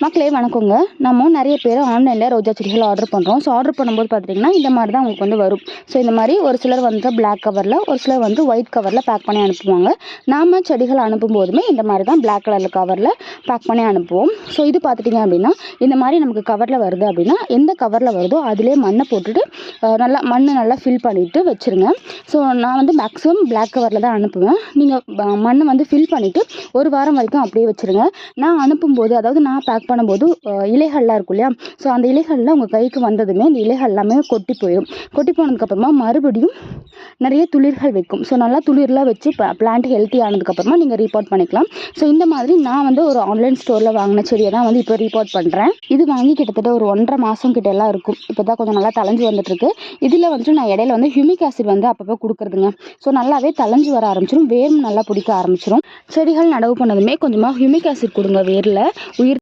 மக்களே வணக்கங்க. நம்ம நிறைய பேர் ஆன்லைனில் ரோஜா செடிகள் ஆர்டர் பண்ணுறோம். ஸோ ஆர்டர் பண்ணும்போது பார்த்திங்கன்னா இந்த மாதிரி தான் உங்களுக்கு வந்து வரும். ஸோ இந்த மாதிரி ஒரு சிலர் வந்து பிளாக் கவரில், ஒரு சிலர் வந்து ஒயிட் கவரில் பேக் பண்ணி அனுப்புவாங்க. நாம் செடிகள் அனுப்பும் போதுமே இந்த மாதிரி தான் பிளாக் கலரில் கவரில் பேக் பண்ணி அனுப்புவோம். ஸோ இது பார்த்துட்டிங்க அப்படின்னா இந்த மாதிரி நமக்கு கவரில் வருது அப்படின்னா எந்த கவரில் வருதோ அதிலே மண்ணை போட்டுட்டு நல்லா ஃபில் பண்ணிவிட்டு வச்சுருங்க. ஸோ நான் வந்து மேக்ஸிமம் பிளாக் கவரில் தான் அனுப்புவேன். நீங்கள் மண்ணை வந்து ஃபில் பண்ணிவிட்டு ஒரு வாரம் வரைக்கும் அப்படியே வச்சுருங்க. நான் அனுப்பும்போது, அதாவது நான் பேக் பண்ணும்போது இலைகள்லாம் இருக்கும் இல்லையா, ஸோ அந்த இலைகள்லாம் உங்கள் கைக்கு வந்ததுமே அந்த இலைகள் எல்லாமே கொட்டி போயிடும். கொட்டி போனதுக்கப்புறமா மறுபடியும் நிறைய துளிர்கள் வைக்கும். ஸோ நல்லா துளிர்லாம் வச்சு பிளான்ட் ஹெல்த்தி ஆனதுக்கப்புறமா நீங்கள் ரீபாட் பண்ணிக்கலாம். ஸோ இந்த மாதிரி நான் வந்து ஒரு ஆன்லைன் ஸ்டோரில் வாங்கின செடியை தான் வந்து இப்போ ரீபாட் பண்ணுறேன். இது வாங்கி கிட்டத்தட்ட ஒரு 1.5 மாதம் கிட்ட எல்லாம் இருக்கும். இப்போ தான் கொஞ்சம் நல்லா தளைஞ்சு வந்துட்டுருக்கு. இதில் வந்துட்டு நான் இடையில வந்து ஹியூமிக் ஆசிட் வந்து அப்பப்போ கொடுக்குறதுங்க. ஸோ நல்லாவே தளைஞ்சு வர ஆரம்பிச்சிடும், வேரும் நல்லா பிடிக்க ஆரம்பிச்சிடும். செடிகள் நடவு பண்ணதுமே கொஞ்சமாக ஹியூமிக் ஆசிட் கொடுங்க வேரில். உயிர்